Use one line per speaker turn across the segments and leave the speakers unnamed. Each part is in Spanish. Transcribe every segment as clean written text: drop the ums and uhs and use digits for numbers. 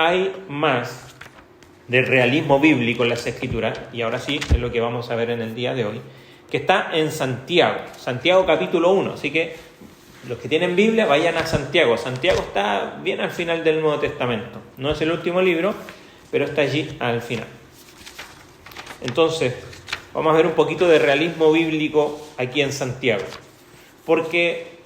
hay más de realismo bíblico en las Escrituras, y ahora sí es lo que vamos a ver en el día de hoy, que está en Santiago capítulo 1. Así que los que tienen Biblia vayan a Santiago. Santiago está bien al final del Nuevo Testamento. No es el último libro, pero está allí al final. Entonces, vamos a ver un poquito de realismo bíblico aquí en Santiago. Porque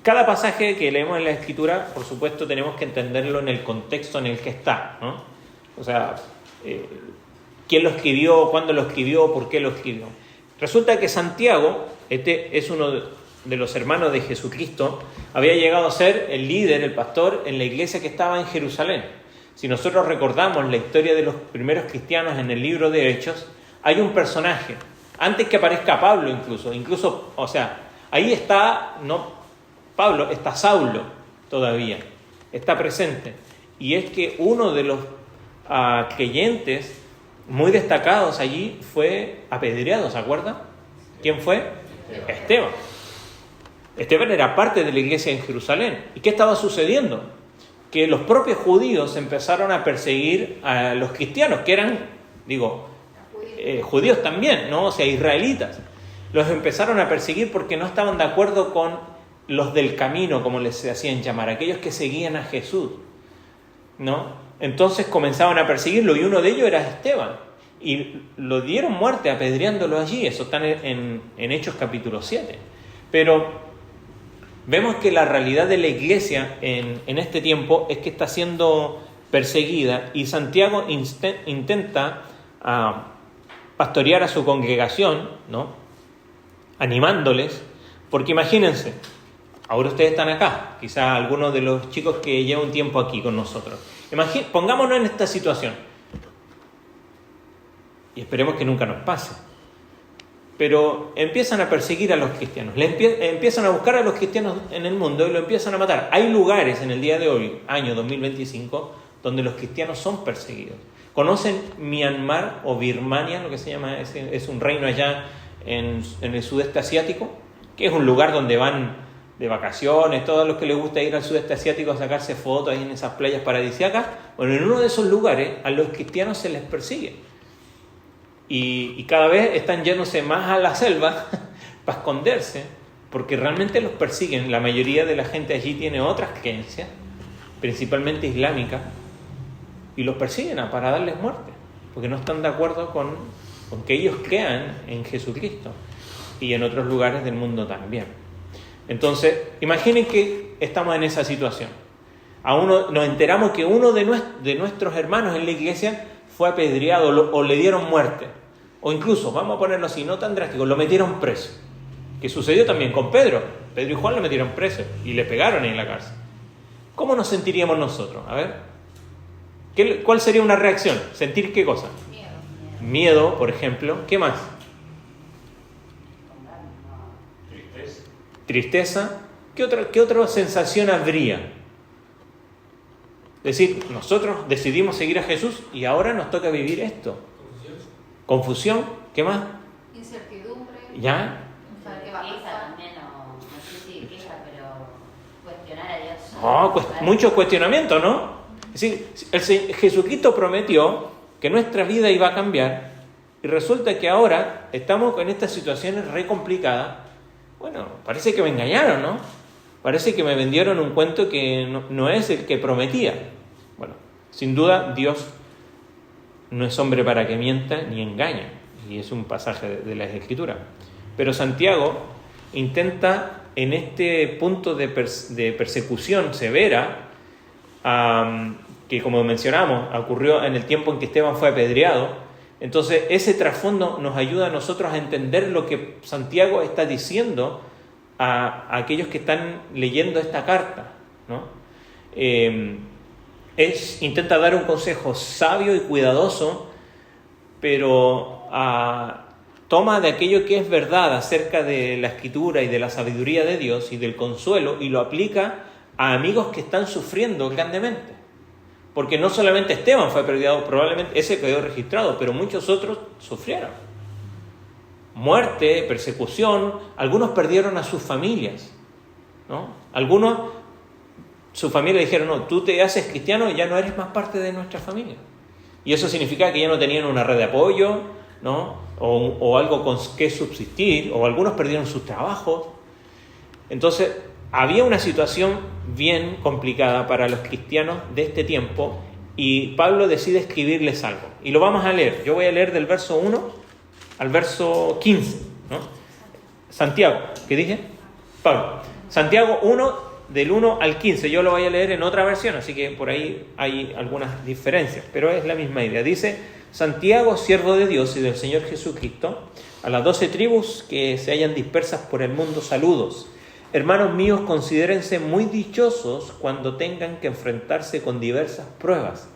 cada pasaje que leemos en la Escritura, por supuesto, tenemos que entenderlo en el contexto en el que está, ¿no? O sea, quién lo escribió, cuándo lo escribió, por qué lo escribió. Resulta que Santiago, este es uno de los hermanos de Jesucristo, había llegado a ser el líder, el pastor en la iglesia que estaba en Jerusalén. Si nosotros recordamos la historia de los primeros cristianos en el libro de Hechos, hay un personaje, antes que aparezca Pablo incluso, o sea, ahí está, no Pablo, está Saulo todavía, está presente. Y es que uno de los creyentes muy destacados allí fue apedreado, ¿se acuerdan? ¿Quién fue? Esteban. Esteban era parte de la iglesia en Jerusalén. ¿Y qué estaba sucediendo? Que los propios judíos empezaron a perseguir a los cristianos, que eran, judíos también, ¿no? O sea, israelitas. Los empezaron a perseguir porque no estaban de acuerdo con los del camino, como les hacían llamar, aquellos que seguían a Jesús, ¿no? Entonces comenzaban a perseguirlo y uno de ellos era Esteban. Y lo dieron muerte apedreándolo allí. Eso está en Hechos capítulo 7. Pero vemos que la realidad de la iglesia en este tiempo es que está siendo perseguida y Santiago intenta pastorear a su congregación, ¿no? Animándoles, porque imagínense, ahora ustedes están acá, quizás algunos de los chicos que llevan un tiempo aquí con nosotros. Pongámonos en esta situación y esperemos que nunca nos pase. Pero empiezan a perseguir a los cristianos, empiezan a buscar a los cristianos en el mundo y lo empiezan a matar. Hay lugares en el día de hoy, año 2025, donde los cristianos son perseguidos. ¿Conocen Myanmar o Birmania, lo que se llama? Es un reino allá en el sudeste asiático, que es un lugar donde van de vacaciones, todos los que les gusta ir al sudeste asiático a sacarse fotos ahí en esas playas paradisíacas. Bueno, en uno de esos lugares a los cristianos se les persigue. Y cada vez están yéndose más a la selva para esconderse, porque realmente los persiguen. La mayoría de la gente allí tiene otras creencias, principalmente islámicas, y los persiguen para darles muerte, porque no están de acuerdo con que ellos crean en Jesucristo, y en otros lugares del mundo también. Entonces, imaginen que estamos en esa situación. Nos enteramos que uno de nuestros hermanos en la iglesia fue apedreado o le dieron muerte. O incluso, vamos a ponerlo así, no tan drástico, lo metieron preso. Que sucedió también con Pedro. Pedro y Juan lo metieron preso y le pegaron ahí en la cárcel. ¿Cómo nos sentiríamos nosotros? A ver, ¿cuál sería una reacción? ¿Sentir qué cosa? Miedo, por ejemplo. ¿Qué más? Tristeza. ¿Qué otra sensación habría? Es decir, nosotros decidimos seguir a Jesús y ahora nos toca vivir esto. Confusión. ¿Qué más?
Incertidumbre.
¿Ya?
No saber qué va a pasar. También, no sé si queja, pero cuestionar a Dios.
Mucho cuestionamiento, ¿no? Es decir, Jesucristo prometió que nuestra vida iba a cambiar y resulta que ahora estamos con estas situaciones re complicadas. Bueno, parece que me engañaron, ¿no? Parece que me vendieron un cuento que no es el que prometía. Bueno, sin duda Dios no es hombre para que mienta ni engaña, y es un pasaje de las Escrituras. Pero Santiago intenta, en este punto de persecución severa, que como mencionamos, ocurrió en el tiempo en que Esteban fue apedreado, entonces ese trasfondo nos ayuda a nosotros a entender lo que Santiago está diciendo a aquellos que están leyendo esta carta, ¿no? Intenta dar un consejo sabio y cuidadoso, pero toma de aquello que es verdad acerca de la Escritura y de la sabiduría de Dios y del consuelo y lo aplica a amigos que están sufriendo grandemente. Porque no solamente Esteban fue apedreado, probablemente ese quedó registrado, pero muchos otros sufrieron muerte, persecución, algunos perdieron a sus familias, ¿no? Algunos, su familia dijeron, no, tú te haces cristiano y ya no eres más parte de nuestra familia. Y eso significa que ya no tenían una red de apoyo, ¿no? O algo con que subsistir, o algunos perdieron sus trabajos. Entonces, había una situación bien complicada para los cristianos de este tiempo, y Pablo decide escribirles algo. Y lo vamos a leer. Yo voy a leer del verso 1 al verso 15, ¿no? Santiago, ¿qué dije? Pablo. Santiago 1, del 1 al 15. Yo lo voy a leer en otra versión, así que por ahí hay algunas diferencias, pero es la misma idea. Dice: Santiago, siervo de Dios y del Señor Jesucristo, a las 12 tribus que se hallan dispersas por el mundo, saludos. Hermanos míos, considérense muy dichosos cuando tengan que enfrentarse con diversas pruebas,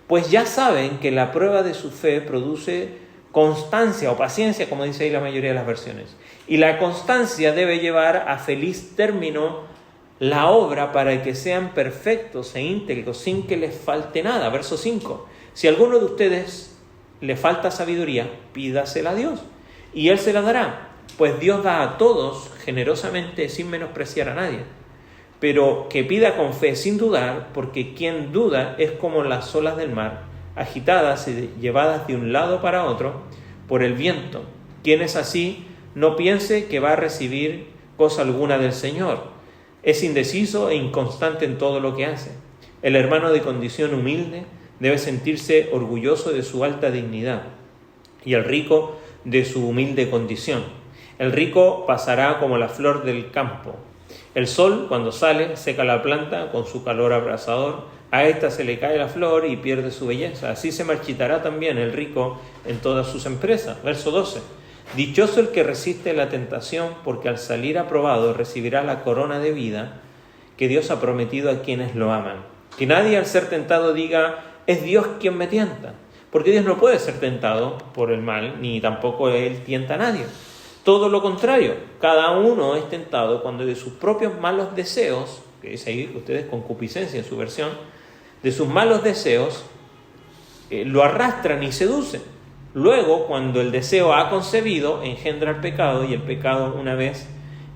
pues ya saben que la prueba de su fe produce constancia o paciencia, como dice ahí la mayoría de las versiones. Y la constancia debe llevar a feliz término la obra para que sean perfectos e íntegros sin que les falte nada. Verso 5. Si a alguno de ustedes le falta sabiduría, pídasela a Dios y Él se la dará. Pues Dios da a todos generosamente sin menospreciar a nadie. Pero que pida con fe sin dudar, porque quien duda es como las olas del mar, agitadas y llevadas de un lado para otro por el viento. Quien es así, no piense que va a recibir cosa alguna del Señor. Es indeciso e inconstante en todo lo que hace. El hermano de condición humilde debe sentirse orgulloso de su alta dignidad, y el rico de su humilde condición. El rico pasará como la flor del campo. El sol, cuando sale, seca la planta con su calor abrasador. A ésta se le cae la flor y pierde su belleza. Así se marchitará también el rico en todas sus empresas. Verso 12. Dichoso el que resiste la tentación, porque al salir aprobado recibirá la corona de vida que Dios ha prometido a quienes lo aman. Que nadie al ser tentado diga, es Dios quien me tienta, porque Dios no puede ser tentado por el mal, ni tampoco Él tienta a nadie. Todo lo contrario, cada uno es tentado cuando de sus propios malos deseos, que dice ahí ustedes concupiscencia en su versión, de sus malos deseos lo arrastran y seducen. Luego, cuando el deseo ha concebido, engendra el pecado, y el pecado, una vez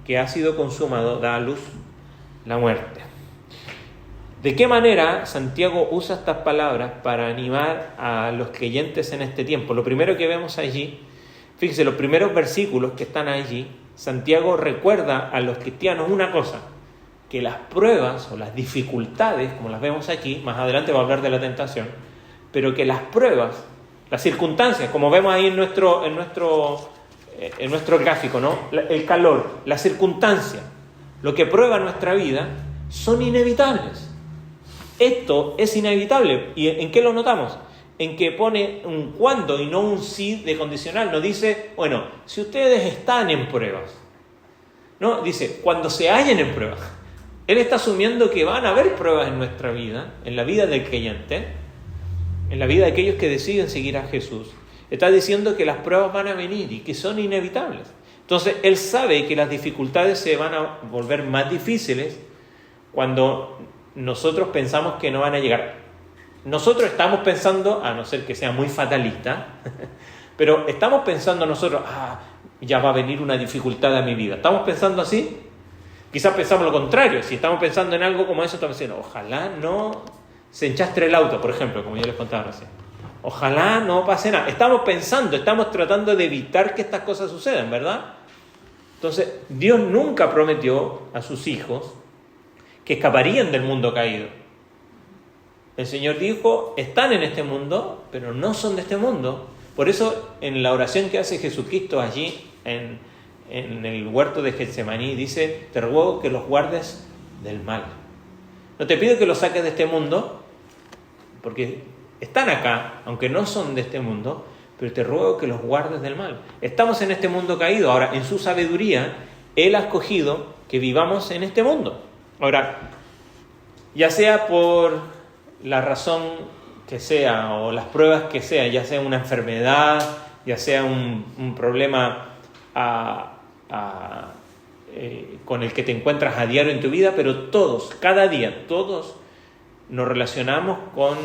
que ha sido consumado, da a luz la muerte. ¿De qué manera Santiago usa estas palabras para animar a los creyentes en este tiempo? Lo primero que vemos allí, fíjense, los primeros versículos que están allí, Santiago recuerda a los cristianos una cosa, que las pruebas o las dificultades, como las vemos aquí, más adelante va a hablar de la tentación, pero que las pruebas, las circunstancias, como vemos ahí en nuestro gráfico, ¿no? El calor, la circunstancia, lo que prueba nuestra vida, son inevitables. Esto es inevitable. ¿Y en qué lo notamos? En que pone un cuándo y no un sí de condicional. No dice, bueno, si ustedes están en pruebas. No, dice, cuando se hallen en pruebas. Él está asumiendo que van a haber pruebas en nuestra vida, en la vida del creyente, en la vida de aquellos que deciden seguir a Jesús. Está diciendo que las pruebas van a venir y que son inevitables. Entonces, él sabe que las dificultades se van a volver más difíciles cuando nosotros pensamos que no van a llegar. Nosotros estamos pensando, a no ser que sea muy fatalista, pero estamos pensando nosotros, ya va a venir una dificultad a mi vida. ¿Estamos pensando así? Quizás pensamos lo contrario. Si estamos pensando en algo como eso, estamos diciendo, ojalá no se enchastre el auto, por ejemplo, como yo les contaba recién. Ojalá no pase nada. Estamos pensando, estamos tratando de evitar que estas cosas sucedan, ¿verdad? Entonces, Dios nunca prometió a sus hijos que escaparían del mundo caído. El Señor dijo, están en este mundo, pero no son de este mundo. Por eso, en la oración que hace Jesucristo allí, en el huerto de Getsemaní, dice, te ruego que los guardes del mal. No te pido que los saques de este mundo, porque están acá, aunque no son de este mundo, pero te ruego que los guardes del mal. Estamos en este mundo caído. Ahora, en su sabiduría, Él ha escogido que vivamos en este mundo. Ahora, ya sea por la razón que sea o las pruebas que sea, ya sea una enfermedad, ya sea un problema con el que te encuentras a diario en tu vida, pero todos, cada día, todos nos relacionamos con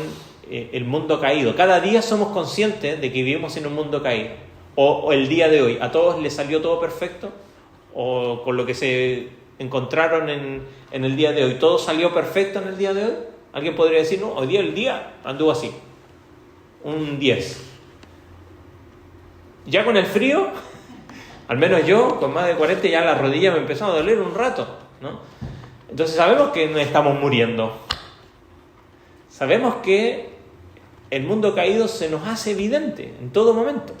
el mundo caído. Cada día somos conscientes de que vivimos en un mundo caído. O el día de hoy, ¿a todos les salió todo perfecto? ¿O con lo que se encontraron en el día de hoy? ¿Todo salió perfecto en el día de hoy? Alguien podría decir, no, hoy día el día anduvo así, un 10. Ya con el frío, al menos yo, con más de 40, ya la rodilla me empezó a doler un rato, ¿no? Entonces sabemos que no estamos muriendo. Sabemos que el mundo caído se nos hace evidente en todo momento.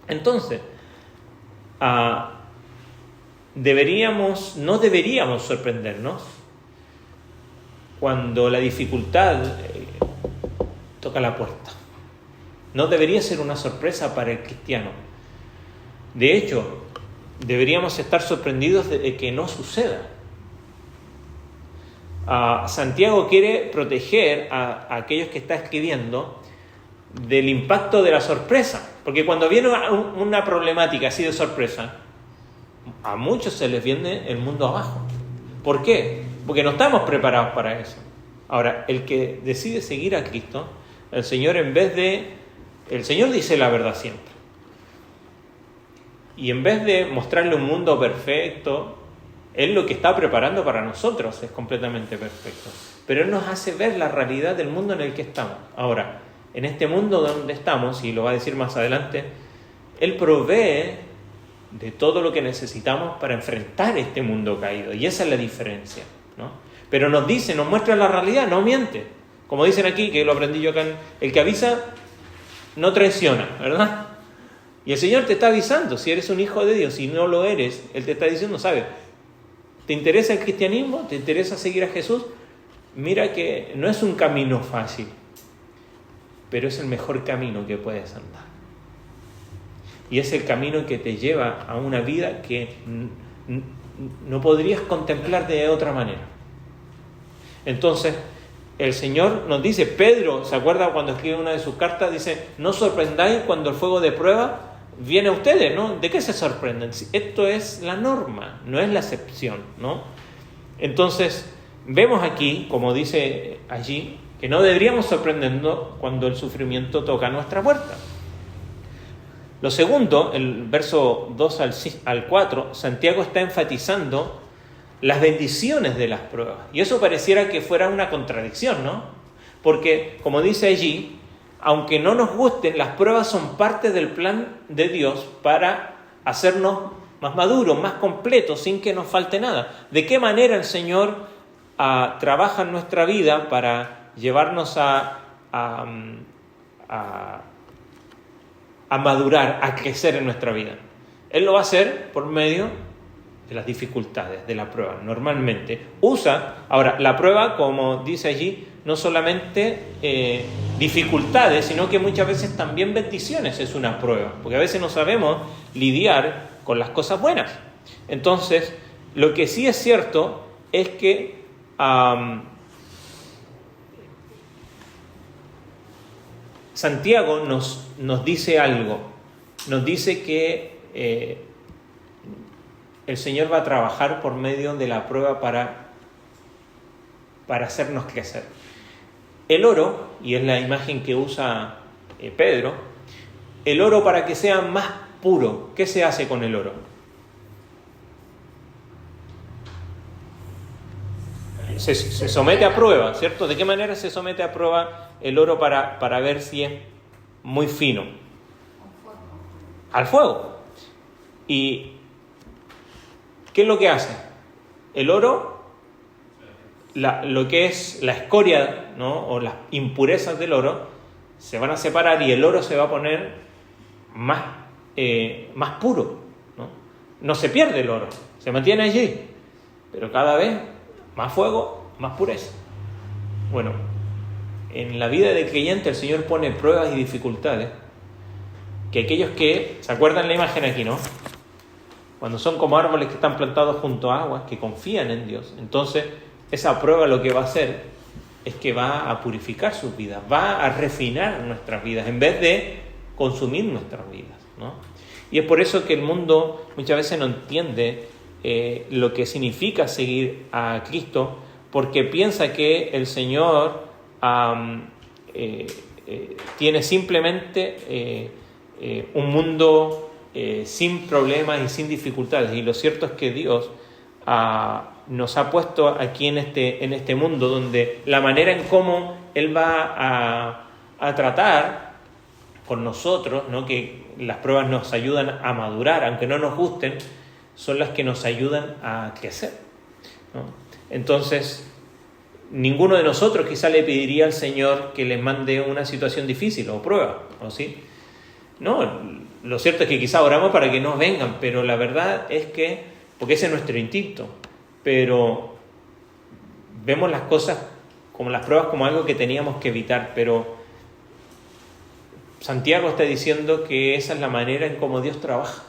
Entonces, no deberíamos sorprendernos cuando la dificultad toca la puerta. No debería ser una sorpresa para el cristiano. De hecho, deberíamos estar sorprendidos de que no suceda. Santiago quiere proteger a aquellos que está escribiendo del impacto de la sorpresa, porque cuando viene una problemática así de sorpresa, a muchos se les viene el mundo abajo. ¿Por qué? Porque no estamos preparados para eso. Ahora, el que decide seguir a Cristo, el Señor dice la verdad siempre. Y en vez de mostrarle un mundo perfecto, Él lo que está preparando para nosotros es completamente perfecto. Pero Él nos hace ver la realidad del mundo en el que estamos. Ahora, en este mundo donde estamos, y lo va a decir más adelante, Él provee de todo lo que necesitamos para enfrentar este mundo caído. Y esa es la diferencia, ¿no? Pero nos muestra la realidad, no miente. Como dicen aquí, que lo aprendí yo acá, el que avisa no traiciona, ¿verdad? Y el Señor te está avisando, si eres un hijo de Dios, si no lo eres, Él te está diciendo, ¿sabes? ¿Te interesa el cristianismo? ¿Te interesa seguir a Jesús? Mira que no es un camino fácil, pero es el mejor camino que puedes andar. Y es el camino que te lleva a una vida que no podrías contemplar de otra manera. Entonces, el Señor nos dice, Pedro, ¿se acuerda cuando escribe una de sus cartas? Dice, no os sorprendáis cuando el fuego de prueba viene a ustedes, ¿no? ¿De qué se sorprenden? Esto es la norma, no es la excepción, ¿no? Entonces, vemos aquí, como dice allí, que no deberíamos sorprendernos cuando el sufrimiento toca nuestra puerta. Lo segundo, el verso 2 al 4, Santiago está enfatizando las bendiciones de las pruebas. Y eso pareciera que fuera una contradicción, ¿no? Porque, como dice allí, aunque no nos gusten, las pruebas son parte del plan de Dios para hacernos más maduros, más completos, sin que nos falte nada. ¿De qué manera el Señor trabaja en nuestra vida para llevarnos a madurar, a crecer en nuestra vida? Él lo va a hacer por medio de las dificultades, de la prueba. Normalmente ahora, la prueba, como dice allí, no solamente dificultades, sino que muchas veces también bendiciones es una prueba, porque a veces no sabemos lidiar con las cosas buenas. Entonces, lo que sí es cierto es que Santiago nos dice algo, nos dice que el Señor va a trabajar por medio de la prueba para hacernos crecer. El oro, y es la imagen que usa Pedro, el oro para que sea más puro, ¿qué se hace con el oro? Se somete a prueba, ¿cierto? ¿De qué manera se somete a prueba el oro para ver si es muy fino? Al fuego. ¿Y qué es lo que hace? El oro, lo que es la escoria, ¿no? O las impurezas del oro, se van a separar y el oro se va a poner más puro, ¿no? No se pierde el oro, se mantiene allí, pero cada vez más fuego, más pureza. Bueno, en la vida del creyente el Señor pone pruebas y dificultades que aquellos que, ¿se acuerdan la imagen aquí, no? Cuando son como árboles que están plantados junto a aguas, que confían en Dios, entonces esa prueba lo que va a hacer es que va a purificar sus vidas, va a refinar nuestras vidas en vez de consumir nuestras vidas, ¿no? Y es por eso que el mundo muchas veces no entiende lo que significa seguir a Cristo, porque piensa que el Señor tiene simplemente un mundo sin problemas y sin dificultades. Y lo cierto es que Dios nos ha puesto aquí en este mundo, donde la manera en cómo Él va a tratar con nosotros, ¿no? Que las pruebas nos ayudan a madurar, aunque no nos gusten, son las que nos ayudan a crecer, ¿no? Entonces, ninguno de nosotros quizá le pediría al Señor que les mande una situación difícil o prueba, ¿o sí? No, lo cierto es que quizá oramos para que no vengan, pero la verdad es que, porque ese es nuestro instinto, pero vemos las cosas como las pruebas como algo que teníamos que evitar, pero Santiago está diciendo que esa es la manera en cómo Dios trabaja.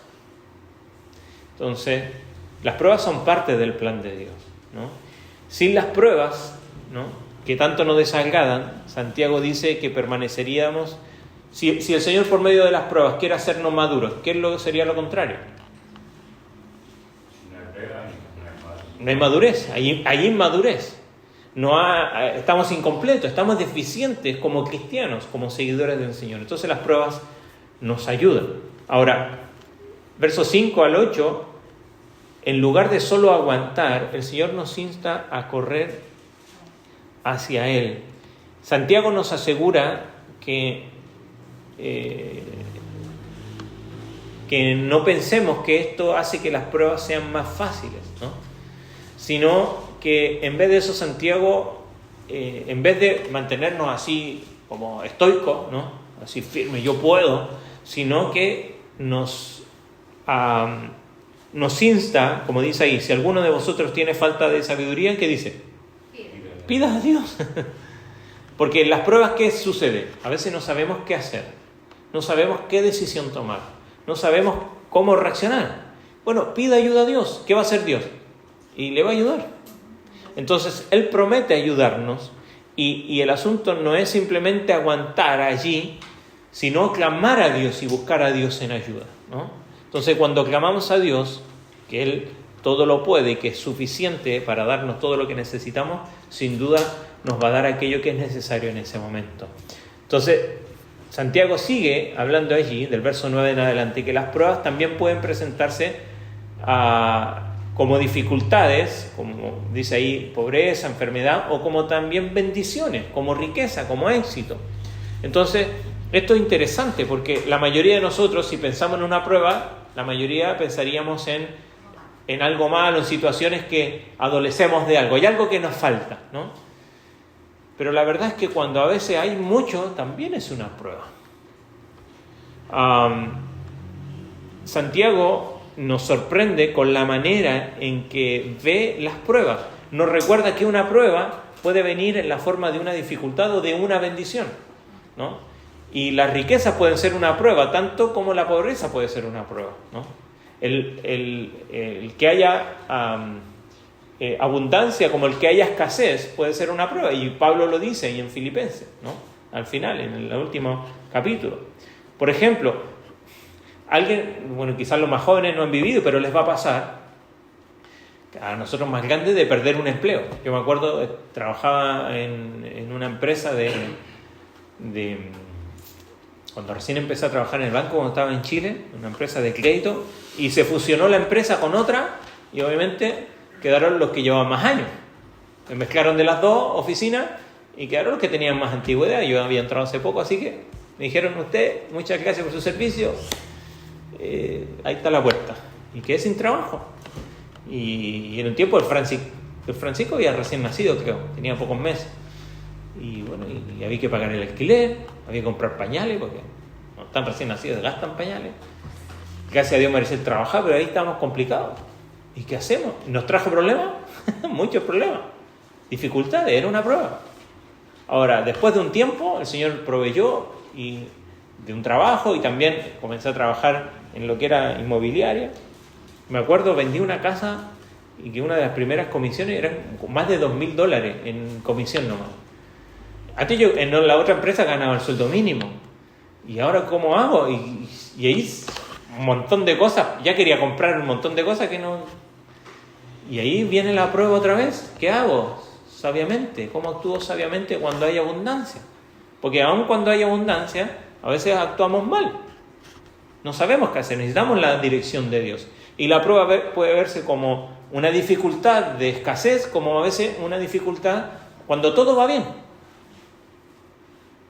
Entonces, las pruebas son parte del plan de Dios, ¿no? Sin las pruebas, ¿no?, que tanto nos desagradan, Santiago dice que permaneceríamos. Si el Señor por medio de las pruebas quiere hacernos maduros, ¿qué sería lo contrario? No hay madurez, hay inmadurez. Estamos incompletos, estamos deficientes como cristianos, como seguidores del Señor. Entonces las pruebas nos ayudan. Ahora, versos 5 al 8, en lugar de solo aguantar, el Señor nos insta a correr hacia Él. Santiago nos asegura que no pensemos que esto hace que las pruebas sean más fáciles, ¿no? Sino que en vez de eso, Santiago, en vez de mantenernos así como estoicos, ¿no?, así firmes, yo puedo, sino que nos insta, como dice ahí, si alguno de vosotros tiene falta de sabiduría, ¿qué dice? Pida a Dios. Porque en las pruebas, ¿qué sucede? A veces no sabemos qué hacer, no sabemos qué decisión tomar, no sabemos cómo reaccionar. Bueno, pida ayuda a Dios. ¿Qué va a hacer Dios? Y le va a ayudar. Entonces, Él promete ayudarnos y el asunto no es simplemente aguantar allí, sino clamar a Dios y buscar a Dios en ayuda, ¿no? Entonces, cuando clamamos a Dios, que Él todo lo puede y que es suficiente para darnos todo lo que necesitamos, sin duda nos va a dar aquello que es necesario en ese momento. Entonces, Santiago sigue hablando allí, del verso 9 en adelante, que las pruebas también pueden presentarse como dificultades, como dice ahí, pobreza, enfermedad, o como también bendiciones, como riqueza, como éxito. Entonces, esto es interesante porque la mayoría de nosotros, si pensamos en una prueba, la mayoría pensaríamos en algo malo, en situaciones que adolecemos de algo, hay algo que nos falta, ¿no? Pero la verdad es que cuando a veces hay mucho, también es una prueba. Santiago nos sorprende con la manera en que ve las pruebas. Nos recuerda que una prueba puede venir en la forma de una dificultad o de una bendición, ¿no? Y las riquezas pueden ser una prueba, tanto como la pobreza puede ser una prueba, ¿no? El que haya abundancia como el que haya escasez puede ser una prueba, y Pablo lo dice ahí en Filipenses, ¿no?, al final, en el último capítulo. Por ejemplo, quizás los más jóvenes no han vivido, pero les va a pasar, a nosotros más grandes, de perder un empleo. Yo me acuerdo, trabajaba en una empresa cuando recién empecé a trabajar en el banco, cuando estaba en Chile, una empresa de crédito, y se fusionó la empresa con otra, y obviamente quedaron los que llevaban más años. Se mezclaron de las dos oficinas y quedaron los que tenían más antigüedad. Yo había entrado hace poco, así que me dijeron: usted, muchas gracias por su servicio, ahí está la puerta. Y quedé sin trabajo. Y en un tiempo el Francisco había recién nacido, creo, tenía pocos meses. Y bueno, y había que pagar el alquiler, había que comprar pañales, porque no están recién nacidos, gastan pañales. Gracias a Dios merecí trabajar, pero ahí estábamos complicados. ¿Y qué hacemos? ¿Nos trajo problemas? Muchos problemas. Dificultades, era una prueba. Ahora, después de un tiempo, el Señor proveyó de un trabajo, y también comencé a trabajar en lo que era inmobiliaria. Me acuerdo, vendí una casa y que una de las primeras comisiones eran más de $2,000 en comisión nomás. Antes yo en la otra empresa ganaba el sueldo mínimo. ¿Y ahora cómo hago? Y ahí un montón de cosas. Ya quería comprar un montón de cosas que no... Y ahí viene la prueba otra vez. ¿Qué hago? Sabiamente. ¿Cómo actúo sabiamente cuando hay abundancia? Porque aun cuando hay abundancia, a veces actuamos mal. No sabemos qué hacer. Necesitamos la dirección de Dios. Y la prueba puede verse como una dificultad de escasez, como a veces una dificultad cuando todo va bien.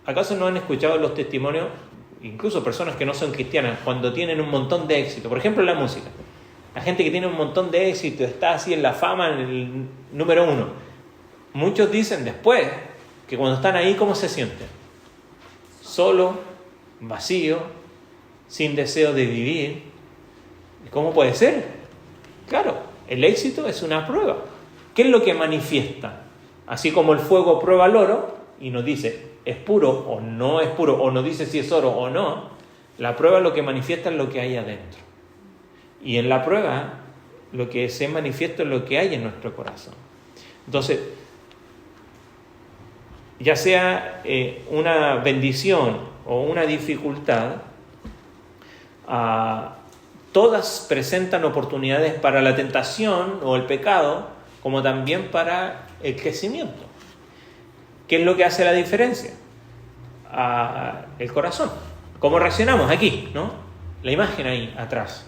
¿Acaso no han escuchado los testimonios, incluso personas que no son cristianas, cuando tienen un montón de éxito? Por ejemplo, en la música. La gente que tiene un montón de éxito, está así en la fama, en el número 1. Muchos dicen después que cuando están ahí, ¿cómo se sienten? Solo, vacío, sin deseo de vivir. ¿Cómo puede ser? Claro, el éxito es una prueba. ¿Qué es lo que manifiesta? Así como el fuego prueba el oro y nos dice es puro o no es puro, o nos dice si es oro o no, la prueba lo que manifiesta es lo que hay adentro. Y en la prueba lo que se manifiesta es lo que hay en nuestro corazón. Entonces, ya sea una bendición o una dificultad, todas presentan oportunidades para la tentación o el pecado, como también para el crecimiento. ¿Qué es lo que hace la diferencia? El corazón. ¿Cómo reaccionamos? Aquí, ¿no? La imagen ahí atrás.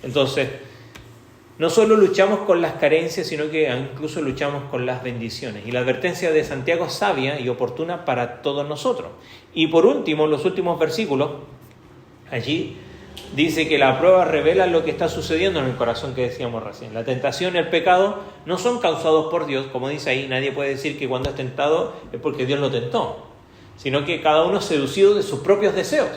Entonces, no solo luchamos con las carencias, sino que incluso luchamos con las bendiciones. Y la advertencia de Santiago es sabia y oportuna para todos nosotros. Y por último, los últimos versículos, allí dice que la prueba revela lo que está sucediendo en el corazón que decíamos recién. La tentación y el pecado no son causados por Dios, como dice ahí, nadie puede decir que cuando es tentado es porque Dios lo tentó, sino que cada uno es seducido de sus propios deseos.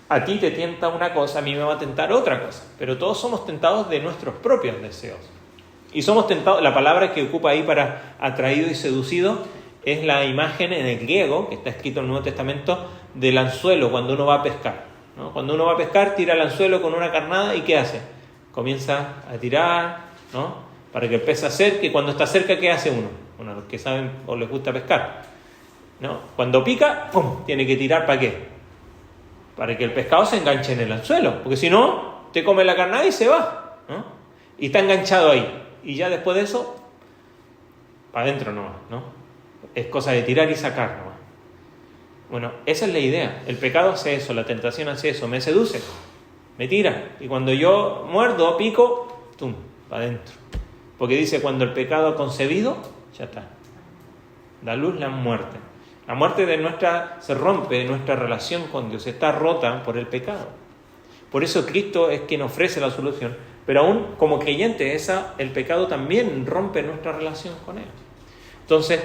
A ti te tienta una cosa, a mí me va a tentar otra cosa, pero todos somos tentados de nuestros propios deseos. Y somos tentados, la palabra que ocupa ahí para atraído y seducido es la imagen en el griego, que está escrito en el Nuevo Testamento, del anzuelo cuando uno va a pescar, ¿no? Cuando uno va a pescar, tira el anzuelo con una carnada y ¿qué hace? Comienza a tirar, ¿no? Para que el pez se acerque, y cuando está cerca, ¿qué hace uno? Bueno, los que saben o les gusta pescar, ¿no? Cuando pica, ¡pum!, tiene que tirar, ¿para qué? Para que el pescado se enganche en el anzuelo, porque si no, te come la carnada y se va, ¿no? Y está enganchado ahí, y ya después de eso, para adentro nomás, ¿no? Es cosa de tirar y sacar nomás. Bueno, esa es la idea. El pecado hace eso, la tentación hace eso, me seduce, me tira, y cuando yo muerdo, pico, ¡tum!, para adentro. Porque dice, cuando el pecado ha concebido, ya está, da luz la muerte. La muerte se rompe nuestra relación con Dios, está rota por el pecado. Por eso Cristo es quien ofrece la solución, pero aún como creyente, el pecado también rompe nuestra relación con Él. Entonces,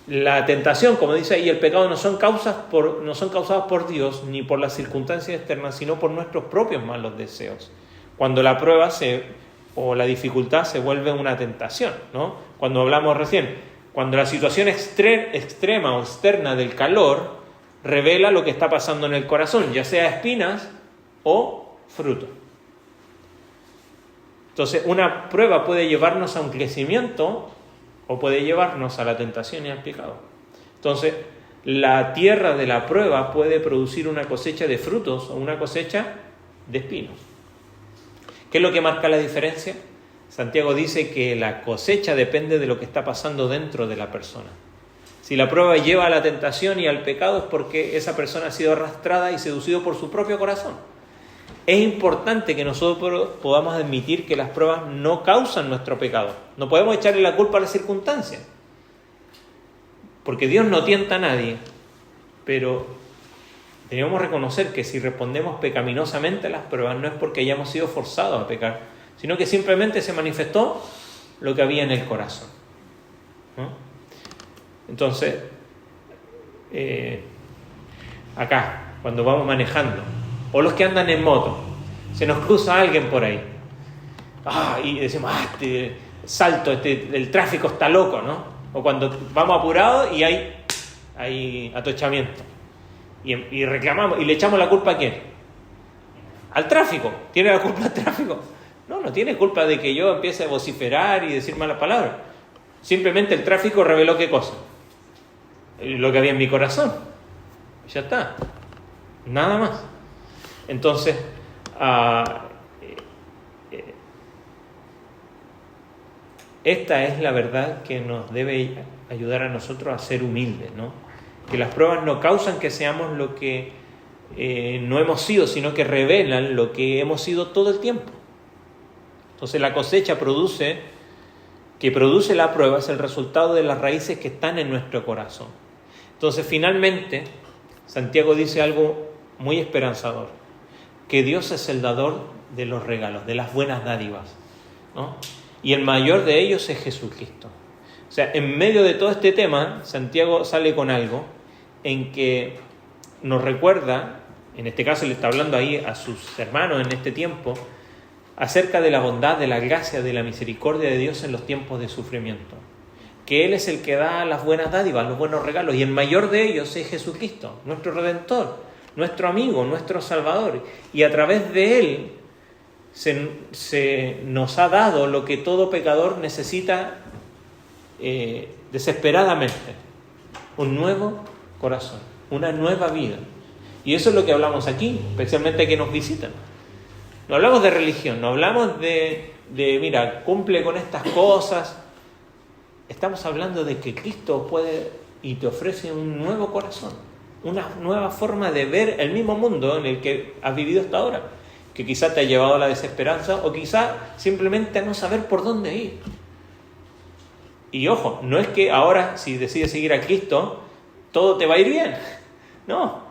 la tentación, como dice ahí, el pecado no son causados por Dios ni por las circunstancias externas, sino por nuestros propios malos deseos. Cuando la prueba o la dificultad se vuelve una tentación, ¿no? Cuando hablamos recién, cuando la situación extrema o externa del calor revela lo que está pasando en el corazón, ya sea espinas o fruto. Entonces, una prueba puede llevarnos a un crecimiento o puede llevarnos a la tentación y al pecado. Entonces, la tierra de la prueba puede producir una cosecha de frutos o una cosecha de espinos. ¿Qué es lo que marca la diferencia? Santiago dice que la cosecha depende de lo que está pasando dentro de la persona. Si la prueba lleva a la tentación y al pecado es porque esa persona ha sido arrastrada y seducido por su propio corazón. Es importante que nosotros podamos admitir que las pruebas no causan nuestro pecado. No podemos echarle la culpa a las circunstancias, porque Dios no tienta a nadie, pero debemos reconocer que si respondemos pecaminosamente a las pruebas no es porque hayamos sido forzados a pecar, sino que simplemente se manifestó lo que había en el corazón, ¿no? Entonces, acá, cuando vamos manejando, o los que andan en moto, se nos cruza alguien por ahí, y decimos, el tráfico está loco, ¿no? O cuando vamos apurados y hay atochamiento, y reclamamos, y le echamos la culpa ¿a quién? Al tráfico. ¿Tiene la culpa el tráfico? No tiene culpa de que yo empiece a vociferar y decir malas palabras. Simplemente el tráfico reveló ¿qué cosa? Lo que había en mi corazón. Ya está. Nada más. Entonces, esta es la verdad que nos debe ayudar a nosotros a ser humildes, ¿no? Que las pruebas no causan que seamos lo que no hemos sido, sino que revelan lo que hemos sido todo el tiempo. Entonces la cosecha que produce la prueba es el resultado de las raíces que están en nuestro corazón. Entonces finalmente Santiago dice algo muy esperanzador, que Dios es el dador de los regalos, de las buenas dádivas, ¿no? Y el mayor de ellos es Jesucristo. O sea, en medio de todo este tema, Santiago sale con algo en que nos recuerda, en este caso le está hablando ahí a sus hermanos en este tiempo, acerca de la bondad, de la gracia, de la misericordia de Dios en los tiempos de sufrimiento. Que Él es el que da las buenas dádivas, los buenos regalos, y el mayor de ellos es Jesucristo, nuestro Redentor, nuestro amigo, nuestro Salvador. Y a través de Él se nos ha dado lo que todo pecador necesita desesperadamente: un nuevo corazón, una nueva vida. Y eso es lo que hablamos aquí, especialmente que nos visitan. No hablamos de religión, no hablamos de mira, cumple con estas cosas. Estamos hablando de que Cristo puede y te ofrece un nuevo corazón, una nueva forma de ver el mismo mundo en el que has vivido hasta ahora, que quizá te ha llevado a la desesperanza o quizá simplemente a no saber por dónde ir. Y ojo, no es que ahora si decides seguir a Cristo todo te va a ir bien. No,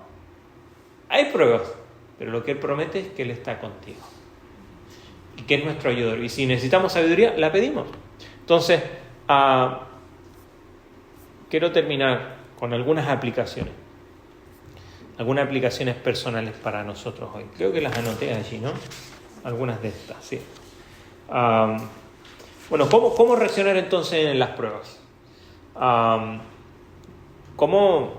hay pruebas, pero lo que Él promete es que Él está contigo y que es nuestro ayudador. Y si necesitamos sabiduría, la pedimos. Entonces, quiero terminar con algunas aplicaciones personales para nosotros hoy. Creo que las anoté allí, ¿no? Algunas de estas, sí. Bueno, ¿cómo reaccionar entonces en las pruebas? ¿Cómo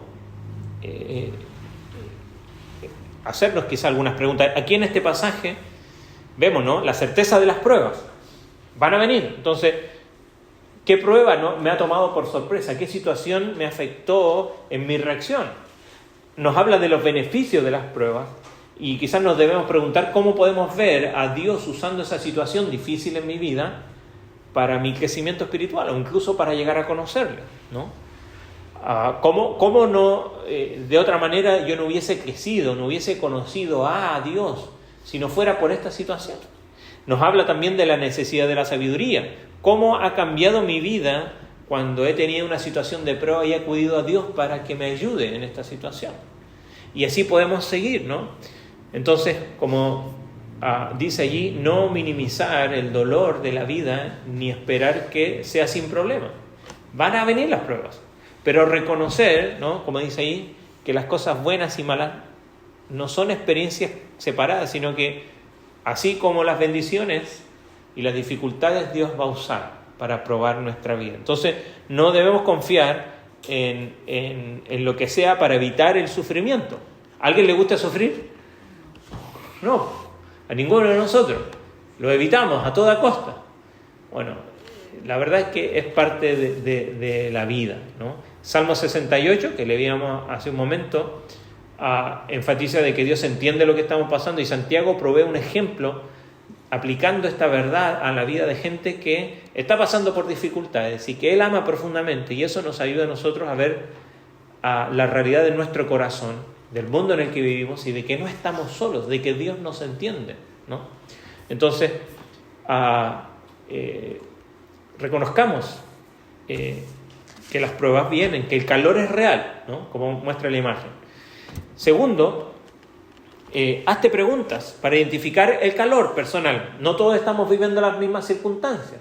hacernos quizá algunas preguntas? Aquí en este pasaje vemos, ¿no?, la certeza de las pruebas. Van a venir. Entonces, ¿qué prueba me ha tomado por sorpresa? ¿Qué situación me afectó en mi reacción? Nos habla de los beneficios de las pruebas y quizás nos debemos preguntar cómo podemos ver a Dios usando esa situación difícil en mi vida para mi crecimiento espiritual o incluso para llegar a conocerle, ¿no? ¿Cómo no, de otra manera yo no hubiese crecido, no hubiese conocido a Dios si no fuera por esta situación? Nos habla también de la necesidad de la sabiduría. ¿Cómo ha cambiado mi vida cuando he tenido una situación de prueba y he acudido a Dios para que me ayude en esta situación? Y así podemos seguir, ¿no? Entonces, como dice allí, no minimizar el dolor de la vida ni esperar que sea sin problema. Van a venir las pruebas, pero reconocer, ¿no?, como dice ahí, que las cosas buenas y malas no son experiencias separadas, sino que así como las bendiciones y las dificultades Dios va a usar para probar nuestra vida. Entonces, no debemos confiar en lo que sea para evitar el sufrimiento. ¿A alguien le gusta sufrir? No, a ninguno de nosotros. Lo evitamos a toda costa. Bueno, la verdad es que es parte de la vida, ¿no? Salmo 68, que leíamos hace un momento, enfatiza de que Dios entiende lo que estamos pasando, y Santiago provee un ejemplo aplicando esta verdad a la vida de gente que está pasando por dificultades y que Él ama profundamente, y eso nos ayuda a nosotros a ver la realidad de nuestro corazón, del mundo en el que vivimos, y de que no estamos solos, de que Dios nos entiende, ¿no? Entonces, reconozcamos que las pruebas vienen, que el calor es real, ¿no?, como muestra la imagen. Segundo, hazte preguntas para identificar el calor personal. No todos estamos viviendo las mismas circunstancias,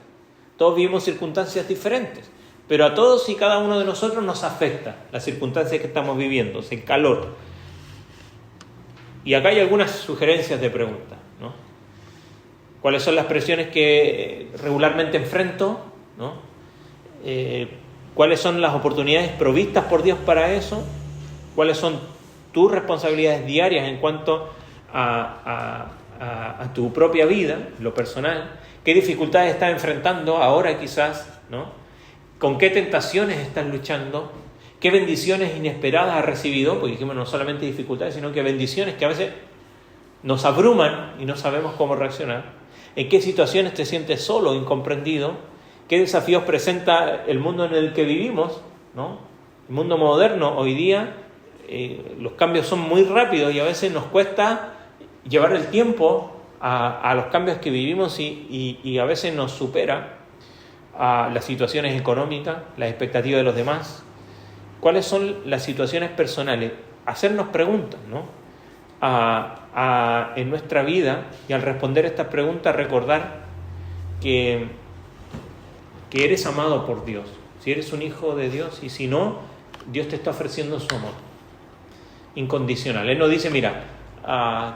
todos vivimos circunstancias diferentes, pero a todos y cada uno de nosotros nos afecta las circunstancias que estamos viviendo, el calor. Y acá hay algunas sugerencias de preguntas, ¿no? ¿Cuáles son las presiones que regularmente enfrento, ¿no? ¿Cuáles son las oportunidades provistas por Dios para eso? ¿Cuáles son tus responsabilidades diarias en cuanto a tu propia vida, lo personal? ¿Qué dificultades estás enfrentando ahora quizás, ¿no? ¿Con qué tentaciones estás luchando? ¿Qué bendiciones inesperadas has recibido? Porque dijimos no solamente dificultades, sino que bendiciones que a veces nos abruman y no sabemos cómo reaccionar. ¿En qué situaciones te sientes solo, incomprendido? ¿Qué desafíos presenta el mundo en el que vivimos, ¿no? El mundo moderno hoy día los cambios son muy rápidos y a veces nos cuesta llevar el tiempo a los cambios que vivimos y a veces nos supera a las situaciones económicas, las expectativas de los demás. ¿Cuáles son las situaciones personales? Hacernos preguntas, ¿no? En nuestra vida, y al responder estas preguntas recordar que eres amado por Dios, si eres un hijo de Dios, y si no, Dios te está ofreciendo su amor incondicional. Él no dice, mira,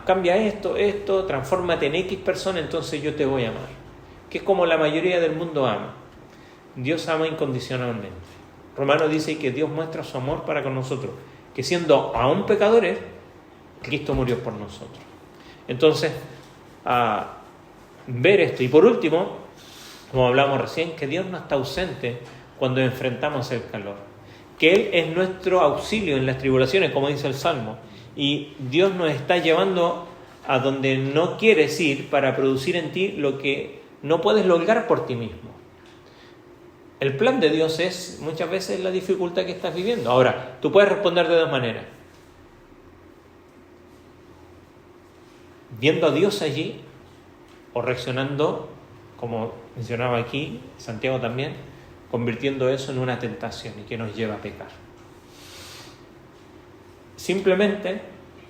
cambia esto, transfórmate en X persona, entonces yo te voy a amar, que es como la mayoría del mundo ama. Dios ama incondicionalmente. Romanos dice que Dios muestra su amor para con nosotros, que siendo aún pecadores, Cristo murió por nosotros. Entonces, ver esto. Y por último, como hablamos recién, que Dios no está ausente cuando enfrentamos el calor, que Él es nuestro auxilio en las tribulaciones, como dice el Salmo, y Dios nos está llevando a donde no quieres ir para producir en ti lo que no puedes lograr por ti mismo. El plan de Dios es muchas veces la dificultad que estás viviendo. Ahora, tú puedes responder de dos maneras. Viendo a Dios allí, o reaccionando, como mencionaba aquí, Santiago también, convirtiendo eso en una tentación y que nos lleva a pecar. Simplemente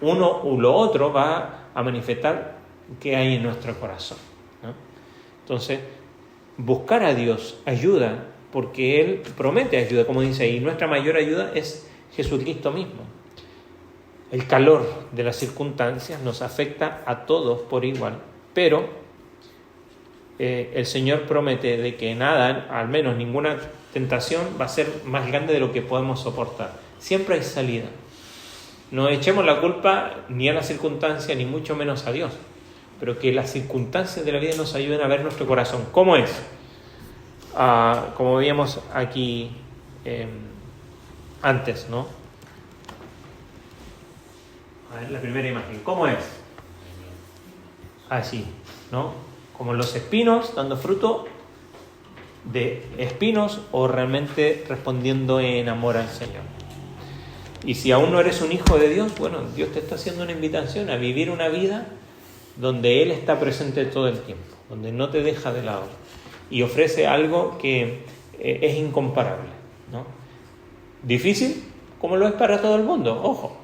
uno u lo otro va a manifestar qué hay en nuestro corazón, ¿no? Entonces, buscar a Dios ayuda, porque Él promete ayuda, como dice ahí. Nuestra mayor ayuda es Jesucristo mismo. El calor de las circunstancias nos afecta a todos por igual, pero el Señor promete de que nada, al menos ninguna tentación, va a ser más grande de lo que podemos soportar. Siempre hay salida. No echemos la culpa ni a la circunstancia, ni mucho menos a Dios, pero que las circunstancias de la vida nos ayuden a ver nuestro corazón. ¿Cómo es? Como veíamos aquí antes, ¿no? A ver, la primera imagen. ¿Cómo es? Así, ¿no? Como los espinos dando fruto de espinos, o realmente respondiendo en amor al Señor. Y si aún no eres un hijo de Dios, bueno, Dios te está haciendo una invitación a vivir una vida donde Él está presente todo el tiempo, donde no te deja de lado y ofrece algo que es incomparable, ¿no? Difícil, como lo es para todo el mundo, ojo,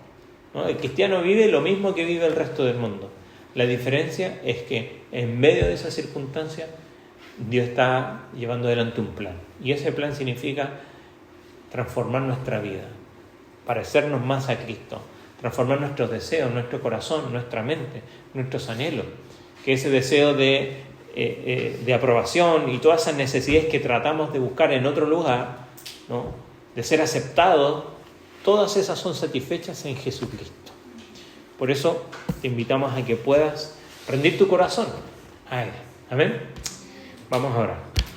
¿no? El cristiano vive lo mismo que vive el resto del mundo. La diferencia es que en medio de esa circunstancia Dios está llevando adelante un plan, y ese plan significa transformar nuestra vida, parecernos más a Cristo, transformar nuestros deseos, nuestro corazón, nuestra mente, nuestros anhelos, que ese deseo de aprobación y todas esas necesidades que tratamos de buscar en otro lugar, ¿no? De ser aceptados, todas esas son satisfechas en Jesucristo. Por eso te invitamos a que puedas rendir tu corazón a Él. Amén. Vamos a orar.